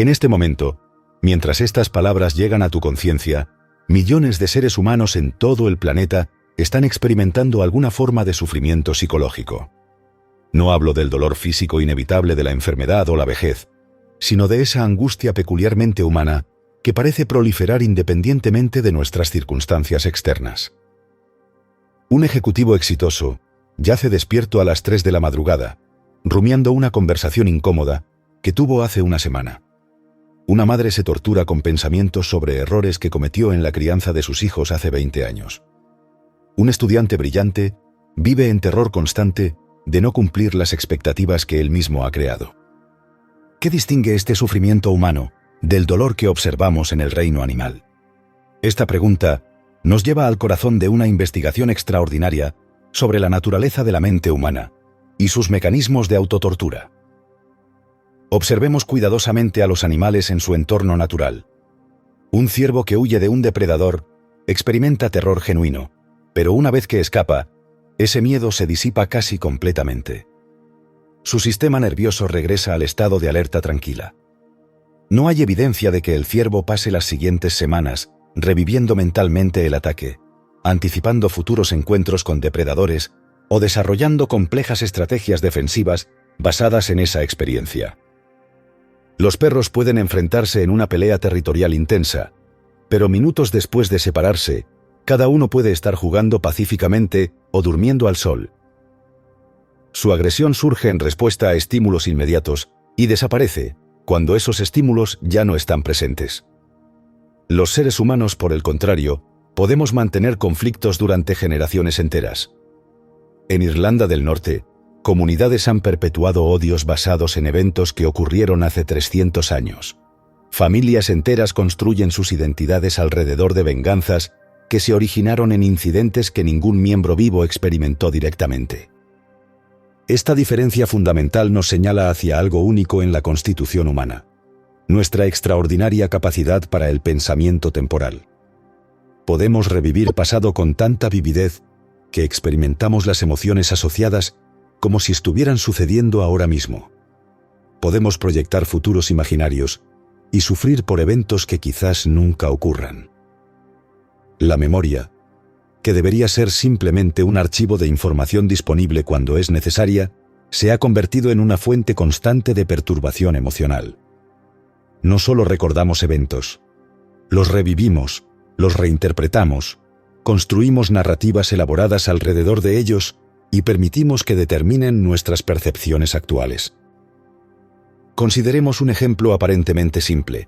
En este momento, mientras estas palabras llegan a tu conciencia, millones de seres humanos en todo el planeta están experimentando alguna forma de sufrimiento psicológico. No hablo del dolor físico inevitable de la enfermedad o la vejez, sino de esa angustia peculiarmente humana que parece proliferar independientemente de nuestras circunstancias externas. Un ejecutivo exitoso yace despierto a las 3 de la madrugada, rumiando una conversación incómoda que tuvo hace una semana. Una madre se tortura con pensamientos sobre errores que cometió en la crianza de sus hijos hace 20 años. Un estudiante brillante vive en terror constante de no cumplir las expectativas que él mismo ha creado. ¿Qué distingue este sufrimiento humano del dolor que observamos en el reino animal? Esta pregunta nos lleva al corazón de una investigación extraordinaria sobre la naturaleza de la mente humana y sus mecanismos de autotortura. Observemos cuidadosamente a los animales en su entorno natural. Un ciervo que huye de un depredador experimenta terror genuino, pero una vez que escapa, ese miedo se disipa casi completamente. Su sistema nervioso regresa al estado de alerta tranquila. No hay evidencia de que el ciervo pase las siguientes semanas reviviendo mentalmente el ataque, anticipando futuros encuentros con depredadores o desarrollando complejas estrategias defensivas basadas en esa experiencia. Los perros pueden enfrentarse en una pelea territorial intensa, pero minutos después de separarse, cada uno puede estar jugando pacíficamente o durmiendo al sol. Su agresión surge en respuesta a estímulos inmediatos y desaparece cuando esos estímulos ya no están presentes. Los seres humanos, por el contrario, podemos mantener conflictos durante generaciones enteras. En Irlanda del Norte, comunidades han perpetuado odios basados en eventos que ocurrieron hace 300 años. Familias enteras construyen sus identidades alrededor de venganzas que se originaron en incidentes que ningún miembro vivo experimentó directamente. Esta diferencia fundamental nos señala hacia algo único en la constitución humana: nuestra extraordinaria capacidad para el pensamiento temporal. Podemos revivir pasado con tanta vividez que experimentamos las emociones asociadas como si estuvieran sucediendo ahora mismo. Podemos proyectar futuros imaginarios y sufrir por eventos que quizás nunca ocurran. La memoria, que debería ser simplemente un archivo de información disponible cuando es necesaria, se ha convertido en una fuente constante de perturbación emocional. No solo recordamos eventos, los revivimos, los reinterpretamos, construimos narrativas elaboradas alrededor de ellos y permitimos que determinen nuestras percepciones actuales. Consideremos un ejemplo aparentemente simple.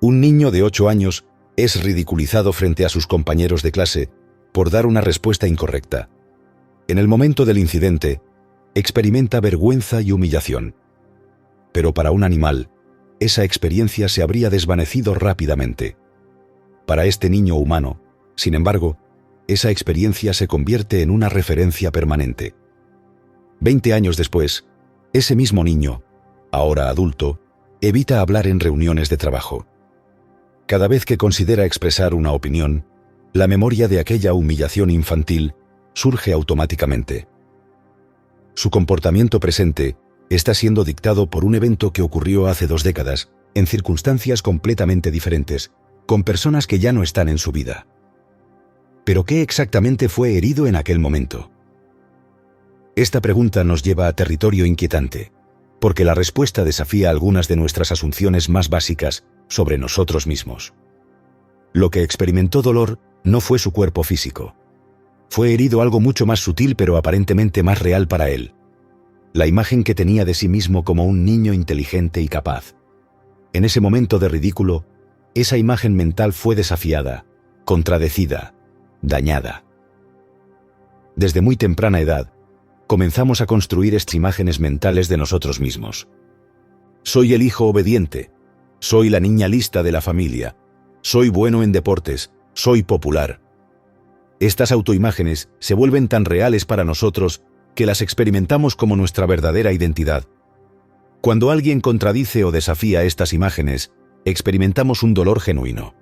Un niño de 8 años es ridiculizado frente a sus compañeros de clase por dar una respuesta incorrecta. En el momento del incidente, experimenta vergüenza y humillación. Pero para un animal, esa experiencia se habría desvanecido rápidamente. Para este niño humano, sin embargo, esa experiencia se convierte en una referencia permanente. 20 años después, ese mismo niño, ahora adulto, evita hablar en reuniones de trabajo. Cada vez que considera expresar una opinión, la memoria de aquella humillación infantil surge automáticamente. Su comportamiento presente está siendo dictado por un evento que ocurrió hace 2 décadas, en circunstancias completamente diferentes, con personas que ya no están en su vida. ¿Pero qué exactamente fue herido en aquel momento? Esta pregunta nos lleva a territorio inquietante, porque la respuesta desafía algunas de nuestras asunciones más básicas sobre nosotros mismos. Lo que experimentó dolor no fue su cuerpo físico. Fue herido algo mucho más sutil pero aparentemente más real para él: la imagen que tenía de sí mismo como un niño inteligente y capaz. En ese momento de ridículo, esa imagen mental fue desafiada, contradecida, dañada. Desde muy temprana edad, comenzamos a construir estas imágenes mentales de nosotros mismos. Soy el hijo obediente, soy la niña lista de la familia, soy bueno en deportes, soy popular. Estas autoimágenes se vuelven tan reales para nosotros que las experimentamos como nuestra verdadera identidad. Cuando alguien contradice o desafía estas imágenes, experimentamos un dolor genuino.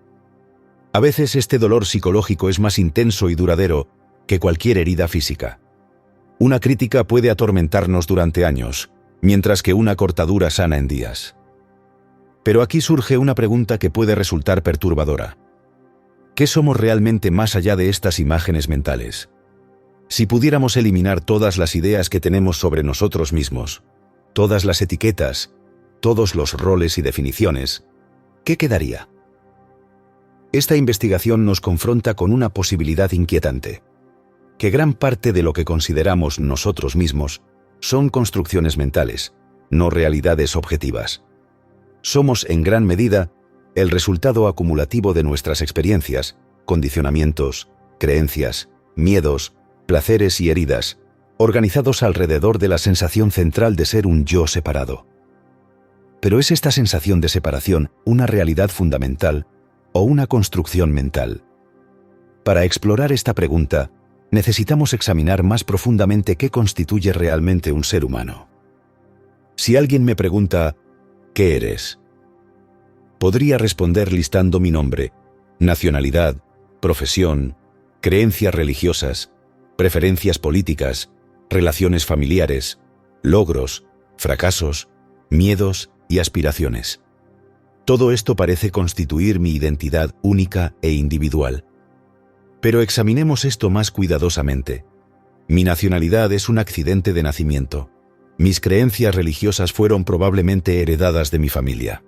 A veces este dolor psicológico es más intenso y duradero que cualquier herida física. Una crítica puede atormentarnos durante años, mientras que una cortadura sana en días. Pero aquí surge una pregunta que puede resultar perturbadora. ¿Qué somos realmente más allá de estas imágenes mentales? Si pudiéramos eliminar todas las ideas que tenemos sobre nosotros mismos, todas las etiquetas, todos los roles y definiciones, ¿qué quedaría? Esta investigación nos confronta con una posibilidad inquietante, que gran parte de lo que consideramos nosotros mismos son construcciones mentales, no realidades objetivas. Somos, en gran medida, el resultado acumulativo de nuestras experiencias, condicionamientos, creencias, miedos, placeres y heridas, organizados alrededor de la sensación central de ser un yo separado. Pero ¿es esta sensación de separación una realidad fundamental o una construcción mental? Para explorar esta pregunta, necesitamos examinar más profundamente qué constituye realmente un ser humano. Si alguien me pregunta, ¿qué eres?, podría responder listando mi nombre, nacionalidad, profesión, creencias religiosas, preferencias políticas, relaciones familiares, logros, fracasos, miedos y aspiraciones. Todo esto parece constituir mi identidad única e individual. Pero examinemos esto más cuidadosamente. Mi nacionalidad es un accidente de nacimiento. Mis creencias religiosas fueron probablemente heredadas de mi familia.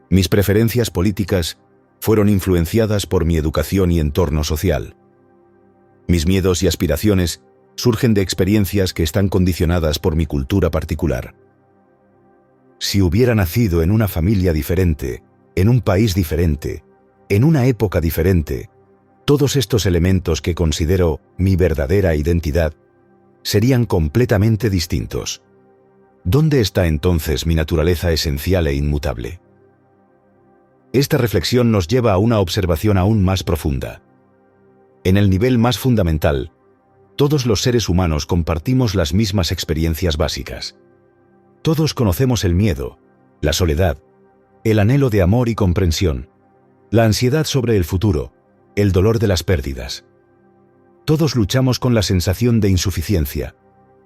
Mis preferencias políticas fueron influenciadas por mi educación y entorno social. Mis miedos y aspiraciones surgen de experiencias que están condicionadas por mi cultura particular. Si hubiera nacido en una familia diferente, en un país diferente, en una época diferente, todos estos elementos que considero mi verdadera identidad serían completamente distintos. ¿Dónde está entonces mi naturaleza esencial e inmutable? Esta reflexión nos lleva a una observación aún más profunda. En el nivel más fundamental, todos los seres humanos compartimos las mismas experiencias básicas. Todos conocemos el miedo, la soledad, el anhelo de amor y comprensión, la ansiedad sobre el futuro, el dolor de las pérdidas. Todos luchamos con la sensación de insuficiencia.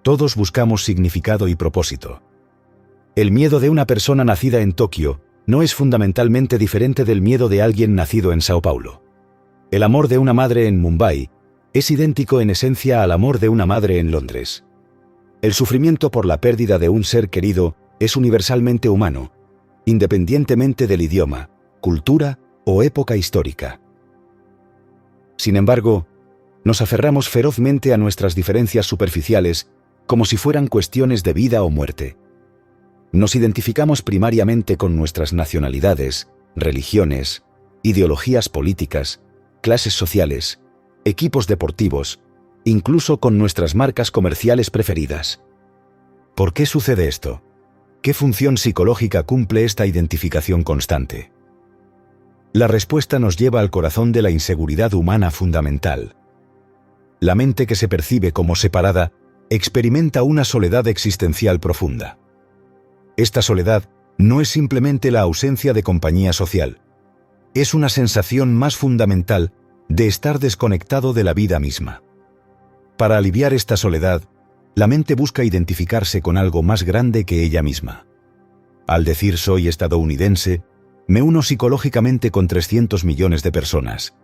Todos buscamos significado y propósito. El miedo de una persona nacida en Tokio no es fundamentalmente diferente del miedo de alguien nacido en Sao Paulo. El amor de una madre en Mumbai es idéntico en esencia al amor de una madre en Londres. El sufrimiento por la pérdida de un ser querido es universalmente humano, independientemente del idioma, cultura o época histórica. Sin embargo, nos aferramos ferozmente a nuestras diferencias superficiales como si fueran cuestiones de vida o muerte. Nos identificamos primariamente con nuestras nacionalidades, religiones, ideologías políticas, clases sociales, equipos deportivos, incluso con nuestras marcas comerciales preferidas. ¿Por qué sucede esto? ¿Qué función psicológica cumple esta identificación constante? La respuesta nos lleva al corazón de la inseguridad humana fundamental. La mente que se percibe como separada experimenta una soledad existencial profunda. Esta soledad no es simplemente la ausencia de compañía social. Es una sensación más fundamental de estar desconectado de la vida misma. Para aliviar esta soledad, la mente busca identificarse con algo más grande que ella misma. Al decir soy estadounidense, me uno psicológicamente con 300 millones de personas.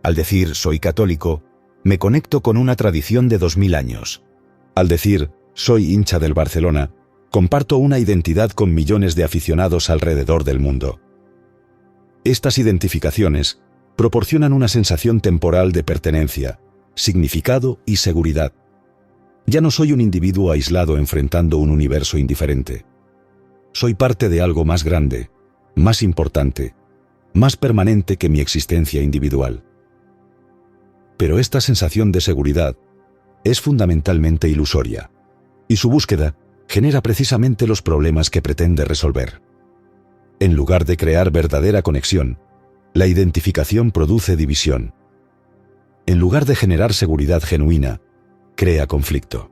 Al decir soy católico, me conecto con una tradición de 2000 años. Al decir soy hincha del Barcelona, comparto una identidad con millones de aficionados alrededor del mundo. Estas identificaciones proporcionan una sensación temporal de pertenencia, significado y seguridad. Ya no soy un individuo aislado enfrentando un universo indiferente. Soy parte de algo más grande, más importante, más permanente que mi existencia individual. Pero esta sensación de seguridad es fundamentalmente ilusoria, y su búsqueda genera precisamente los problemas que pretende resolver. En lugar de crear verdadera conexión, la identificación produce división. En lugar de generar seguridad genuina, crea conflicto.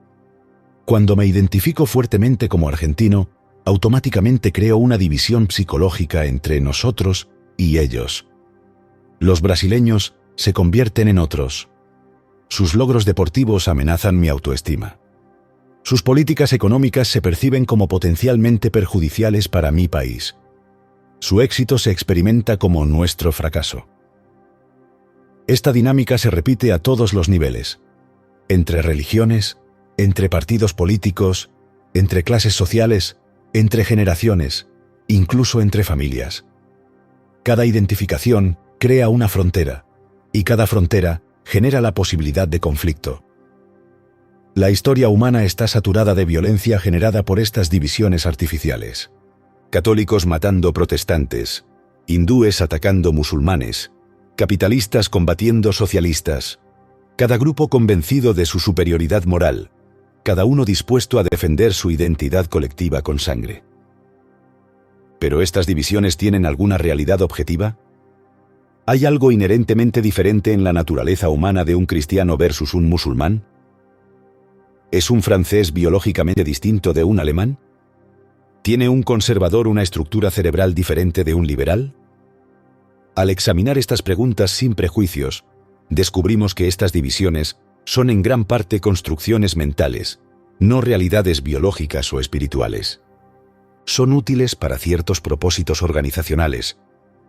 Cuando me identifico fuertemente como argentino, automáticamente creo una división psicológica entre nosotros y ellos. Los brasileños se convierten en otros. Sus logros deportivos amenazan mi autoestima. Sus políticas económicas se perciben como potencialmente perjudiciales para mi país. Su éxito se experimenta como nuestro fracaso. Esta dinámica se repite a todos los niveles, entre religiones, entre partidos políticos, entre clases sociales, entre generaciones, incluso entre familias. Cada identificación crea una frontera, y cada frontera genera la posibilidad de conflicto. La historia humana está saturada de violencia generada por estas divisiones artificiales. Católicos matando protestantes, hindúes atacando musulmanes, capitalistas combatiendo socialistas, cada grupo convencido de su superioridad moral, cada uno dispuesto a defender su identidad colectiva con sangre. ¿Pero estas divisiones tienen alguna realidad objetiva? ¿Hay algo inherentemente diferente en la naturaleza humana de un cristiano versus un musulmán? ¿Es un francés biológicamente distinto de un alemán? ¿Tiene un conservador una estructura cerebral diferente de un liberal? Al examinar estas preguntas sin prejuicios, descubrimos que estas divisiones son en gran parte construcciones mentales, no realidades biológicas o espirituales. Son útiles para ciertos propósitos organizacionales,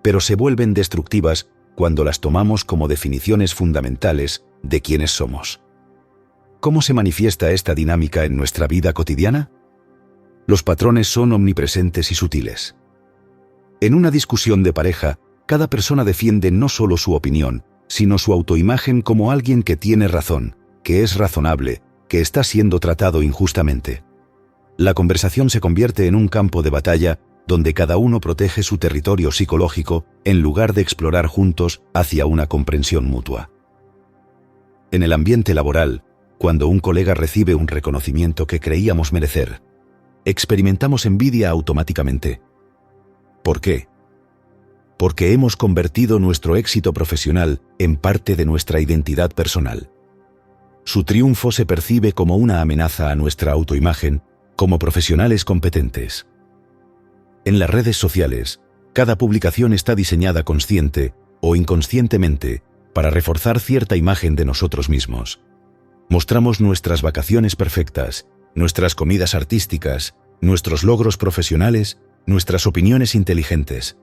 pero se vuelven destructivas cuando las tomamos como definiciones fundamentales de quiénes somos. ¿Cómo se manifiesta esta dinámica en nuestra vida cotidiana? Los patrones son omnipresentes y sutiles. En una discusión de pareja, cada persona defiende no solo su opinión, sino su autoimagen como alguien que tiene razón, que es razonable, que está siendo tratado injustamente. La conversación se convierte en un campo de batalla donde cada uno protege su territorio psicológico en lugar de explorar juntos hacia una comprensión mutua. En el ambiente laboral, cuando un colega recibe un reconocimiento que creíamos merecer, experimentamos envidia automáticamente. ¿Por qué? Porque hemos convertido nuestro éxito profesional en parte de nuestra identidad personal. Su triunfo se percibe como una amenaza a nuestra autoimagen como profesionales competentes. En las redes sociales, cada publicación está diseñada consciente o inconscientemente para reforzar cierta imagen de nosotros mismos. Mostramos nuestras vacaciones perfectas, nuestras comidas artísticas, nuestros logros profesionales, nuestras opiniones inteligentes.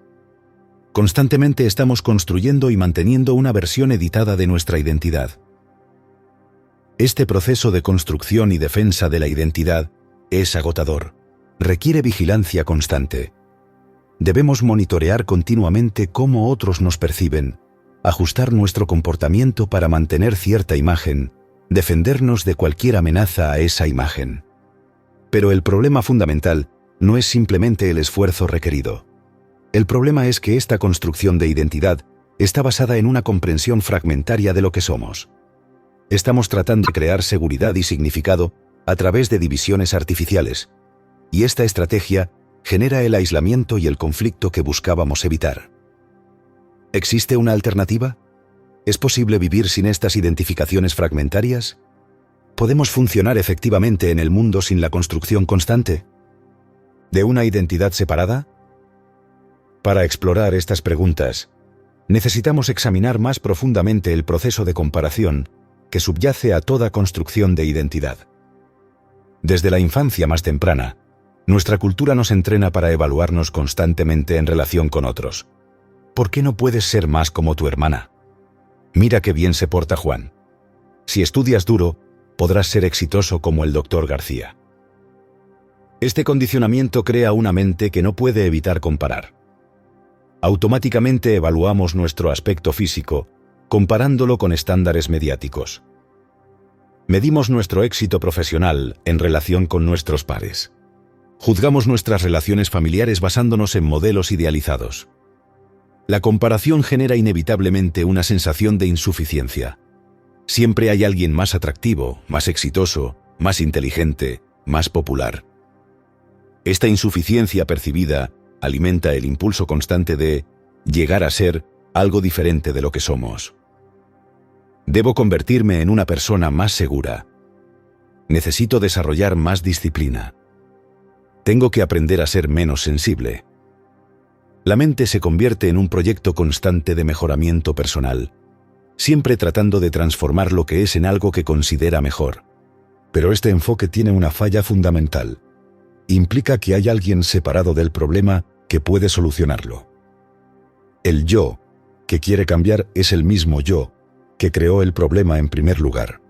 Constantemente estamos construyendo y manteniendo una versión editada de nuestra identidad. Este proceso de construcción y defensa de la identidad es agotador. Requiere vigilancia constante. Debemos monitorear continuamente cómo otros nos perciben, ajustar nuestro comportamiento para mantener cierta imagen, defendernos de cualquier amenaza a esa imagen. Pero el problema fundamental no es simplemente el esfuerzo requerido. El problema es que esta construcción de identidad está basada en una comprensión fragmentaria de lo que somos. Estamos tratando de crear seguridad y significado a través de divisiones artificiales, y esta estrategia genera el aislamiento y el conflicto que buscábamos evitar. ¿Existe una alternativa? ¿Es posible vivir sin estas identificaciones fragmentarias? ¿Podemos funcionar efectivamente en el mundo sin la construcción constante de una identidad separada? Para explorar estas preguntas, necesitamos examinar más profundamente el proceso de comparación que subyace a toda construcción de identidad. Desde la infancia más temprana, nuestra cultura nos entrena para evaluarnos constantemente en relación con otros. ¿Por qué no puedes ser más como tu hermana? Mira qué bien se porta Juan. Si estudias duro, podrás ser exitoso como el Dr. García. Este condicionamiento crea una mente que no puede evitar comparar. Automáticamente evaluamos nuestro aspecto físico, comparándolo con estándares mediáticos. Medimos nuestro éxito profesional en relación con nuestros pares. Juzgamos nuestras relaciones familiares basándonos en modelos idealizados. La comparación genera inevitablemente una sensación de insuficiencia. Siempre hay alguien más atractivo, más exitoso, más inteligente, más popular. Esta insuficiencia percibida alimenta el impulso constante de llegar a ser algo diferente de lo que somos. Debo convertirme en una persona más segura. Necesito desarrollar más disciplina. Tengo que aprender a ser menos sensible. La mente se convierte en un proyecto constante de mejoramiento personal, siempre tratando de transformar lo que es en algo que considera mejor. Pero este enfoque tiene una falla fundamental. Implica que hay alguien separado del problema que puede solucionarlo. El yo que quiere cambiar es el mismo yo que creó el problema en primer lugar.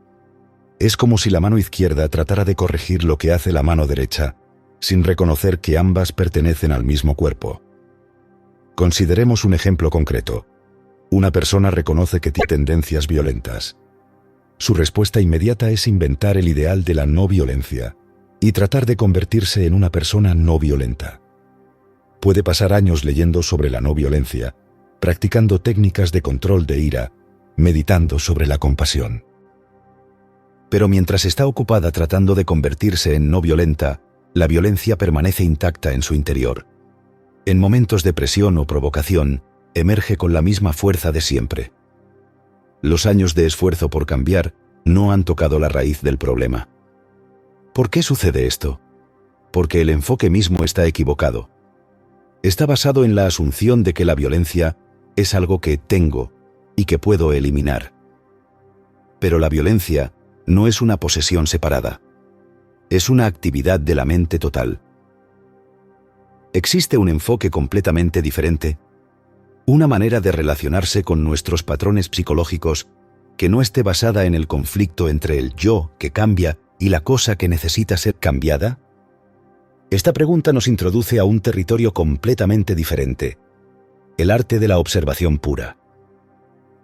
Es como si la mano izquierda tratara de corregir lo que hace la mano derecha, sin reconocer que ambas pertenecen al mismo cuerpo. Consideremos un ejemplo concreto. Una persona reconoce que tiene tendencias violentas. Su respuesta inmediata es inventar el ideal de la no violencia y tratar de convertirse en una persona no violenta. Puede pasar años leyendo sobre la no violencia, practicando técnicas de control de ira, meditando sobre la compasión. Pero mientras está ocupada tratando de convertirse en no violenta, la violencia permanece intacta en su interior. En momentos de presión o provocación, emerge con la misma fuerza de siempre. Los años de esfuerzo por cambiar no han tocado la raíz del problema. ¿Por qué sucede esto? Porque el enfoque mismo está equivocado. Está basado en la asunción de que la violencia es algo que tengo y que puedo eliminar. Pero la violencia no es una posesión separada. Es una actividad de la mente total. Existe un enfoque completamente diferente, una manera de relacionarse con nuestros patrones psicológicos que no esté basada en el conflicto entre el yo que cambia y la cosa que necesita ser cambiada. Esta pregunta nos introduce a un territorio completamente diferente, el arte de la observación pura.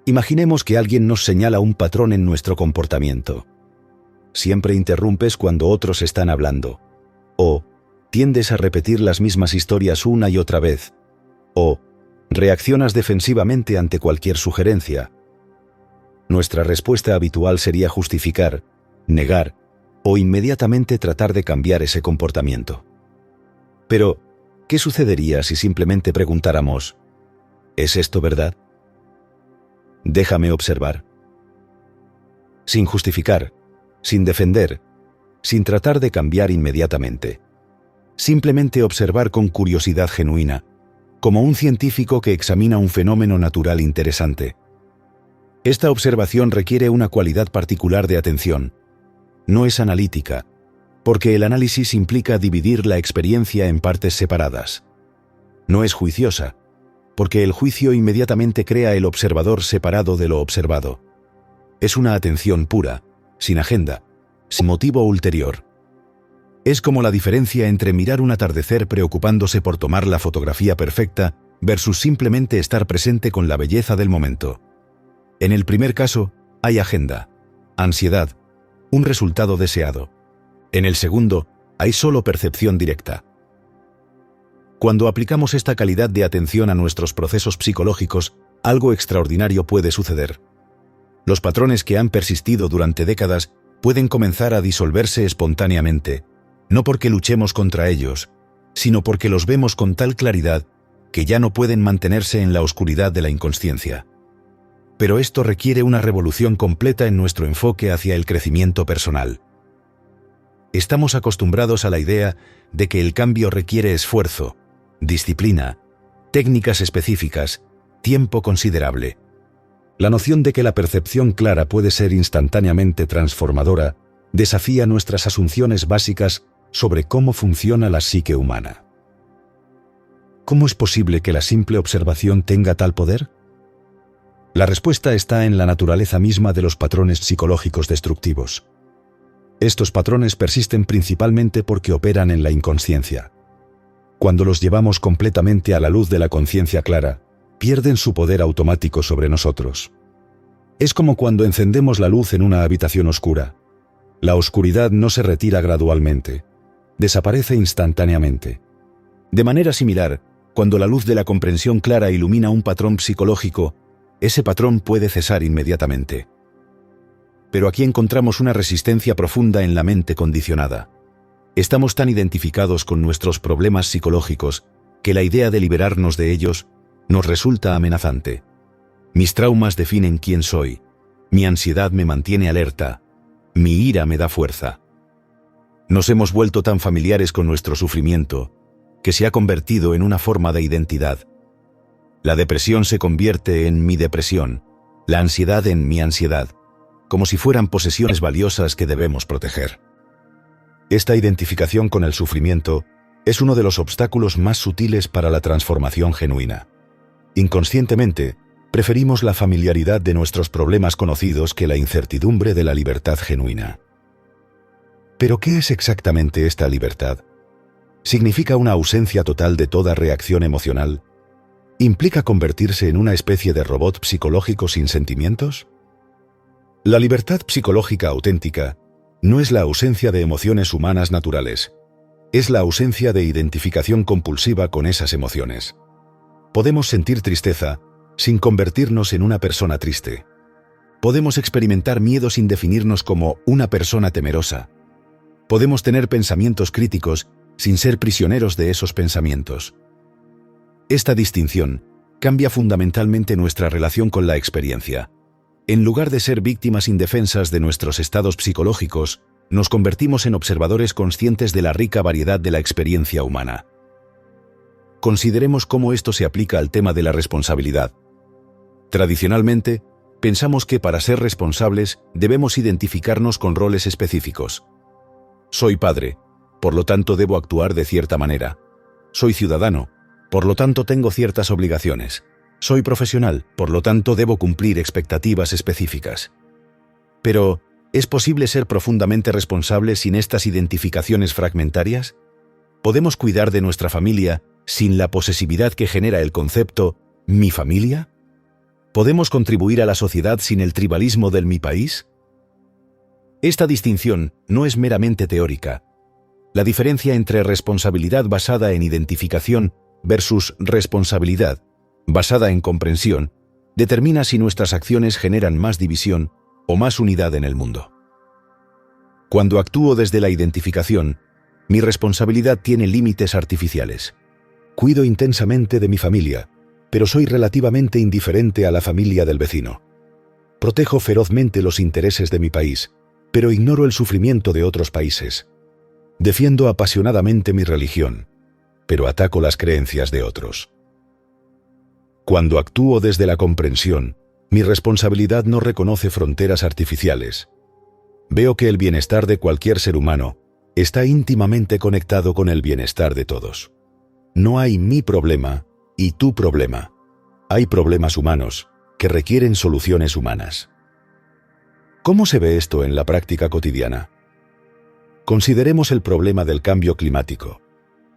Imaginemos que alguien nos señala un patrón en nuestro comportamiento. Siempre interrumpes cuando otros están hablando, o tiendes a repetir las mismas historias una y otra vez, o reaccionas defensivamente ante cualquier sugerencia. Nuestra respuesta habitual sería justificar, negar o inmediatamente tratar de cambiar ese comportamiento. Pero, ¿qué sucedería si simplemente preguntáramos: ¿es esto verdad? Déjame observar. Sin justificar, sin defender, sin tratar de cambiar inmediatamente. Simplemente observar con curiosidad genuina, como un científico que examina un fenómeno natural interesante. Esta observación requiere una cualidad particular de atención. No es analítica, porque el análisis implica dividir la experiencia en partes separadas. No es juiciosa, porque el juicio inmediatamente crea el observador separado de lo observado. Es una atención pura, sin agenda, sin motivo ulterior. Es como la diferencia entre mirar un atardecer preocupándose por tomar la fotografía perfecta versus simplemente estar presente con la belleza del momento. En el primer caso, hay agenda, ansiedad, un resultado deseado. En el segundo, hay solo percepción directa. Cuando aplicamos esta calidad de atención a nuestros procesos psicológicos, algo extraordinario puede suceder. Los patrones que han persistido durante décadas pueden comenzar a disolverse espontáneamente, no porque luchemos contra ellos, sino porque los vemos con tal claridad que ya no pueden mantenerse en la oscuridad de la inconsciencia. Pero esto requiere una revolución completa en nuestro enfoque hacia el crecimiento personal. Estamos acostumbrados a la idea de que el cambio requiere esfuerzo, disciplina, técnicas específicas, tiempo considerable. La noción de que la percepción clara puede ser instantáneamente transformadora desafía nuestras asunciones básicas sobre cómo funciona la psique humana. ¿Cómo es posible que la simple observación tenga tal poder? La respuesta está en la naturaleza misma de los patrones psicológicos destructivos. Estos patrones persisten principalmente porque operan en la inconsciencia. Cuando los llevamos completamente a la luz de la conciencia clara, pierden su poder automático sobre nosotros. Es como cuando encendemos la luz en una habitación oscura. La oscuridad no se retira gradualmente, desaparece instantáneamente. De manera similar, cuando la luz de la comprensión clara ilumina un patrón psicológico, ese patrón puede cesar inmediatamente. Pero aquí encontramos una resistencia profunda en la mente condicionada. Estamos tan identificados con nuestros problemas psicológicos que la idea de liberarnos de ellos nos resulta amenazante. Mis traumas definen quién soy, mi ansiedad me mantiene alerta, mi ira me da fuerza. Nos hemos vuelto tan familiares con nuestro sufrimiento que se ha convertido en una forma de identidad. La depresión se convierte en mi depresión, la ansiedad en mi ansiedad, como si fueran posesiones valiosas que debemos proteger. Esta identificación con el sufrimiento es uno de los obstáculos más sutiles para la transformación genuina. Inconscientemente, preferimos la familiaridad de nuestros problemas conocidos que la incertidumbre de la libertad genuina. ¿Pero qué es exactamente esta libertad? ¿Significa una ausencia total de toda reacción emocional? ¿Implica convertirse en una especie de robot psicológico sin sentimientos? La libertad psicológica auténtica no es la ausencia de emociones humanas naturales, es la ausencia de identificación compulsiva con esas emociones. Podemos sentir tristeza sin convertirnos en una persona triste. Podemos experimentar miedo sin definirnos como una persona temerosa. Podemos tener pensamientos críticos sin ser prisioneros de esos pensamientos. Esta distinción cambia fundamentalmente nuestra relación con la experiencia. En lugar de ser víctimas indefensas de nuestros estados psicológicos, nos convertimos en observadores conscientes de la rica variedad de la experiencia humana. Consideremos cómo esto se aplica al tema de la responsabilidad. Tradicionalmente, pensamos que para ser responsables debemos identificarnos con roles específicos. Soy padre, por lo tanto debo actuar de cierta manera. Soy ciudadano, por lo tanto tengo ciertas obligaciones. Soy profesional, por lo tanto debo cumplir expectativas específicas. Pero, ¿es posible ser profundamente responsable sin estas identificaciones fragmentarias? ¿Podemos cuidar de nuestra familia sin la posesividad que genera el concepto «mi familia»? ¿Podemos contribuir a la sociedad sin el tribalismo del «mi país»? Esta distinción no es meramente teórica. La diferencia entre responsabilidad basada en identificación versus responsabilidad basada en comprensión determina si nuestras acciones generan más división o más unidad en el mundo. Cuando actúo desde la identificación, mi responsabilidad tiene límites artificiales. Cuido intensamente de mi familia, pero soy relativamente indiferente a la familia del vecino. Protejo ferozmente los intereses de mi país, pero ignoro el sufrimiento de otros países. Defiendo apasionadamente mi religión, pero ataco las creencias de otros. Cuando actúo desde la comprensión, mi responsabilidad no reconoce fronteras artificiales. Veo que el bienestar de cualquier ser humano está íntimamente conectado con el bienestar de todos. No hay mi problema y tu problema. Hay problemas humanos que requieren soluciones humanas. ¿Cómo se ve esto en la práctica cotidiana? Consideremos el problema del cambio climático.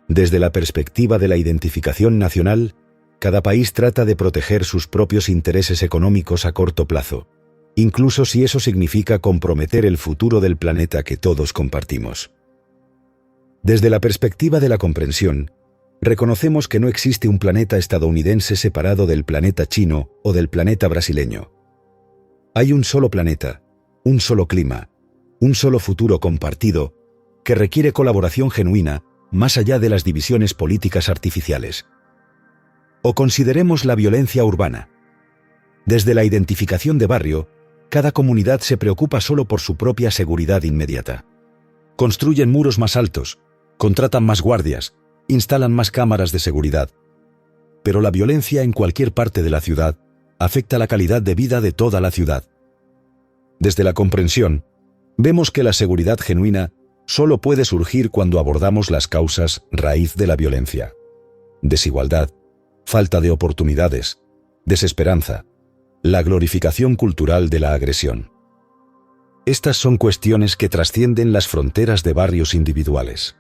Desde la perspectiva de la identificación nacional, cada país trata de proteger sus propios intereses económicos a corto plazo, incluso si eso significa comprometer el futuro del planeta que todos compartimos. Desde la perspectiva de la comprensión, reconocemos que no existe un planeta estadounidense separado del planeta chino o del planeta brasileño. Hay un solo planeta, un solo clima, un solo futuro compartido que requiere colaboración genuina más allá de las divisiones políticas artificiales. O consideremos la violencia urbana. Desde la identificación de barrio, cada comunidad se preocupa solo por su propia seguridad inmediata. Construyen muros más altos, contratan más guardias, instalan más cámaras de seguridad. Pero la violencia en cualquier parte de la ciudad afecta la calidad de vida de toda la ciudad. Desde la comprensión, vemos que la seguridad genuina solo puede surgir cuando abordamos las causas raíz de la violencia. Desigualdad, falta de oportunidades, desesperanza, la glorificación cultural de la agresión. Estas son cuestiones que trascienden las fronteras de barrios individuales.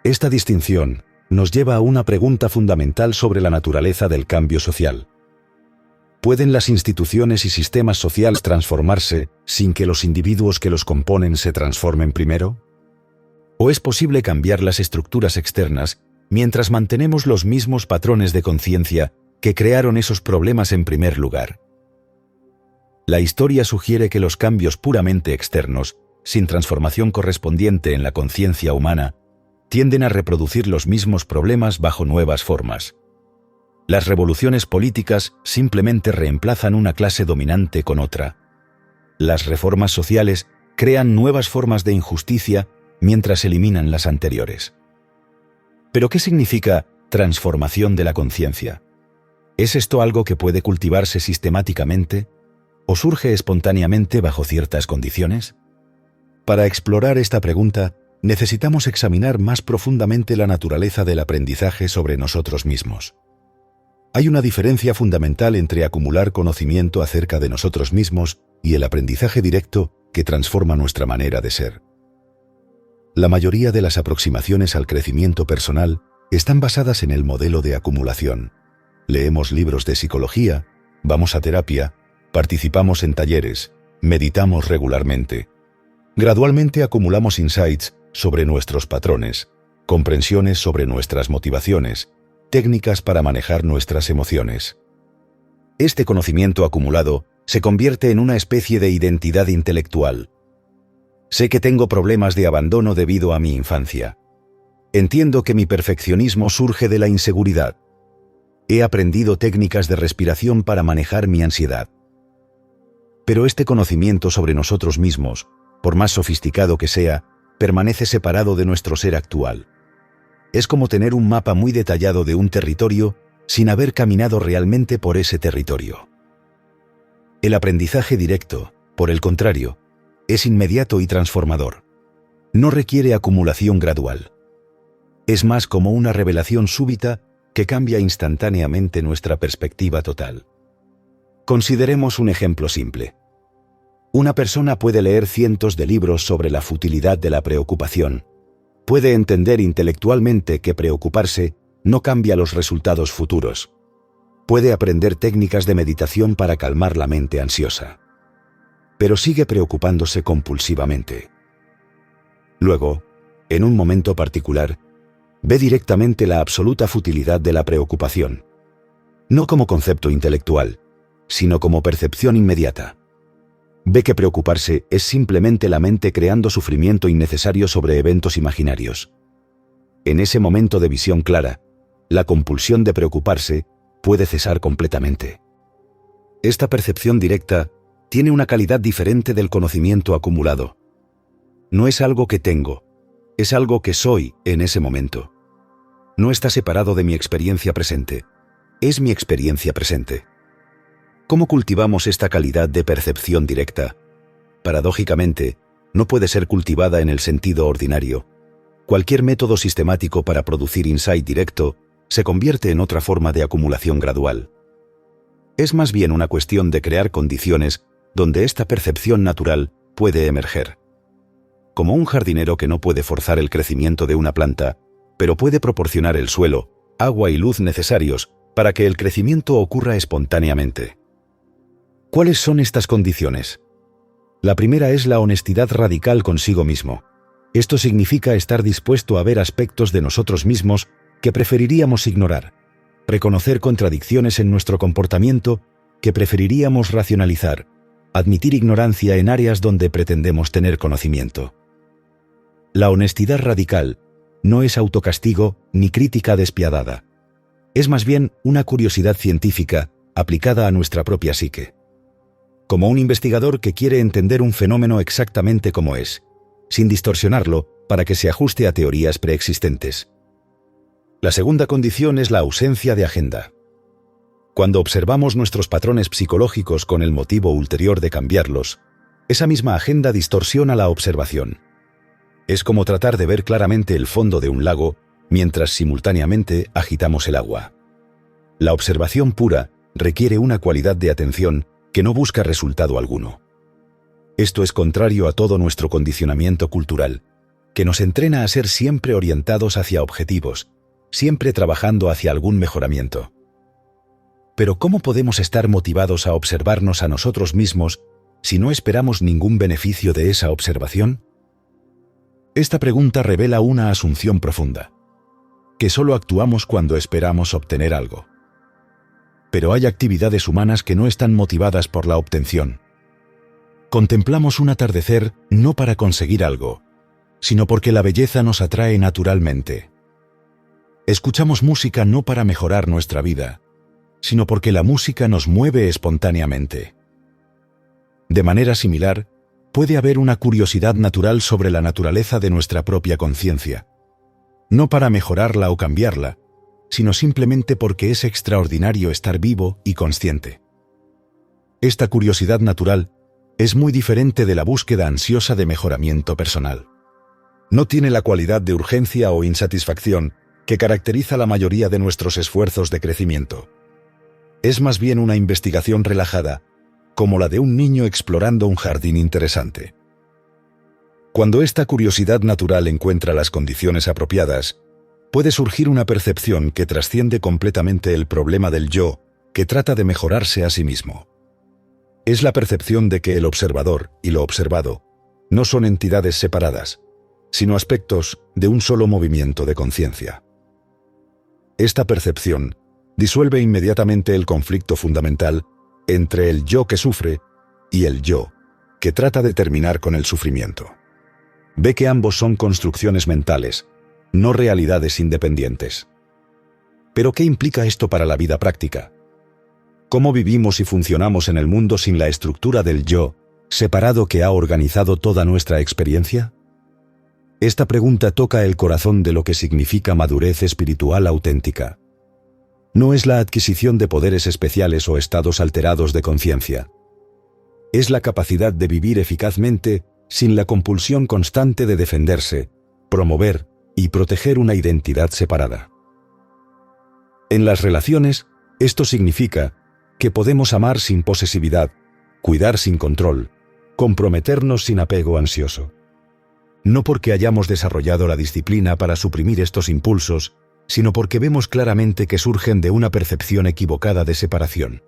Esta distinción nos lleva a una pregunta fundamental sobre la naturaleza del cambio social. ¿Pueden las instituciones y sistemas sociales transformarse sin que los individuos que los componen se transformen primero? ¿O es posible cambiar las estructuras externas mientras mantenemos los mismos patrones de conciencia que crearon esos problemas en primer lugar? La historia sugiere que los cambios puramente externos, sin transformación correspondiente en la conciencia humana, tienden a reproducir los mismos problemas bajo nuevas formas. Las revoluciones políticas simplemente reemplazan una clase dominante con otra. Las reformas sociales crean nuevas formas de injusticia mientras eliminan las anteriores. ¿Pero qué significa transformación de la conciencia? ¿Es esto algo que puede cultivarse sistemáticamente o surge espontáneamente bajo ciertas condiciones? Para explorar esta pregunta, necesitamos examinar más profundamente la naturaleza del aprendizaje sobre nosotros mismos. Hay una diferencia fundamental entre acumular conocimiento acerca de nosotros mismos y el aprendizaje directo que transforma nuestra manera de ser. La mayoría de las aproximaciones al crecimiento personal están basadas en el modelo de acumulación. Leemos libros de psicología, vamos a terapia, participamos en talleres, meditamos regularmente. Gradualmente acumulamos insights sobre nuestros patrones, comprensiones sobre nuestras motivaciones, técnicas para manejar nuestras emociones. Este conocimiento acumulado se convierte en una especie de identidad intelectual. Sé que tengo problemas de abandono debido a mi infancia. Entiendo que mi perfeccionismo surge de la inseguridad. He aprendido técnicas de respiración para manejar mi ansiedad. Pero este conocimiento sobre nosotros mismos, por más sofisticado que sea, permanece separado de nuestro ser actual. Es como tener un mapa muy detallado de un territorio sin haber caminado realmente por ese territorio. El aprendizaje directo, por el contrario, es inmediato y transformador. No requiere acumulación gradual. Es más como una revelación súbita que cambia instantáneamente nuestra perspectiva total. Consideremos un ejemplo simple. Una persona puede leer cientos de libros sobre la futilidad de la preocupación. Puede entender intelectualmente que preocuparse no cambia los resultados futuros. Puede aprender técnicas de meditación para calmar la mente ansiosa. Pero sigue preocupándose compulsivamente. Luego, en un momento particular, ve directamente la absoluta futilidad de la preocupación. No como concepto intelectual, sino como percepción inmediata. Ve que preocuparse es simplemente la mente creando sufrimiento innecesario sobre eventos imaginarios. En ese momento de visión clara, la compulsión de preocuparse puede cesar completamente. Esta percepción directa tiene una calidad diferente del conocimiento acumulado. No es algo que tengo, es algo que soy en ese momento. No está separado de mi experiencia presente, es mi experiencia presente. ¿Cómo cultivamos esta calidad de percepción directa? Paradójicamente, no puede ser cultivada en el sentido ordinario. Cualquier método sistemático para producir insight directo se convierte en otra forma de acumulación gradual. Es más bien una cuestión de crear condiciones donde esta percepción natural puede emerger. Como un jardinero que no puede forzar el crecimiento de una planta, pero puede proporcionar el suelo, agua y luz necesarios para que el crecimiento ocurra espontáneamente. ¿Cuáles son estas condiciones? La primera es la honestidad radical consigo mismo. Esto significa estar dispuesto a ver aspectos de nosotros mismos que preferiríamos ignorar, reconocer contradicciones en nuestro comportamiento que preferiríamos racionalizar, admitir ignorancia en áreas donde pretendemos tener conocimiento. La honestidad radical no es autocastigo ni crítica despiadada. Es más bien una curiosidad científica aplicada a nuestra propia psique. Como un investigador que quiere entender un fenómeno exactamente como es, sin distorsionarlo para que se ajuste a teorías preexistentes. La segunda condición es la ausencia de agenda. Cuando observamos nuestros patrones psicológicos con el motivo ulterior de cambiarlos, esa misma agenda distorsiona la observación. Es como tratar de ver claramente el fondo de un lago mientras simultáneamente agitamos el agua. La observación pura requiere una cualidad de atención que no busca resultado alguno. Esto es contrario a todo nuestro condicionamiento cultural, que nos entrena a ser siempre orientados hacia objetivos, siempre trabajando hacia algún mejoramiento. Pero ¿cómo podemos estar motivados a observarnos a nosotros mismos si no esperamos ningún beneficio de esa observación? Esta pregunta revela una asunción profunda, que solo actuamos cuando esperamos obtener algo. Pero hay actividades humanas que no están motivadas por la obtención. Contemplamos un atardecer no para conseguir algo, sino porque la belleza nos atrae naturalmente. Escuchamos música no para mejorar nuestra vida, sino porque la música nos mueve espontáneamente. De manera similar, puede haber una curiosidad natural sobre la naturaleza de nuestra propia conciencia, no para mejorarla o cambiarla, sino simplemente porque es extraordinario estar vivo y consciente. Esta curiosidad natural es muy diferente de la búsqueda ansiosa de mejoramiento personal. No tiene la cualidad de urgencia o insatisfacción que caracteriza la mayoría de nuestros esfuerzos de crecimiento. Es más bien una investigación relajada, como la de un niño explorando un jardín interesante. Cuando esta curiosidad natural encuentra las condiciones apropiadas, puede surgir una percepción que trasciende completamente el problema del yo, que trata de mejorarse a sí mismo. Es la percepción de que el observador y lo observado no son entidades separadas, sino aspectos de un solo movimiento de conciencia. Esta percepción disuelve inmediatamente el conflicto fundamental entre el yo que sufre y el yo que trata de terminar con el sufrimiento. Ve que ambos son construcciones mentales, no realidades independientes. ¿Pero qué implica esto para la vida práctica? ¿Cómo vivimos y funcionamos en el mundo sin la estructura del yo separado que ha organizado toda nuestra experiencia? Esta pregunta toca el corazón de lo que significa madurez espiritual auténtica. No es la adquisición de poderes especiales o estados alterados de conciencia. Es la capacidad de vivir eficazmente sin la compulsión constante de defenderse, promover y proteger una identidad separada. En las relaciones, esto significa que podemos amar sin posesividad, cuidar sin control, comprometernos sin apego ansioso. No porque hayamos desarrollado la disciplina para suprimir estos impulsos, sino porque vemos claramente que surgen de una percepción equivocada de separación.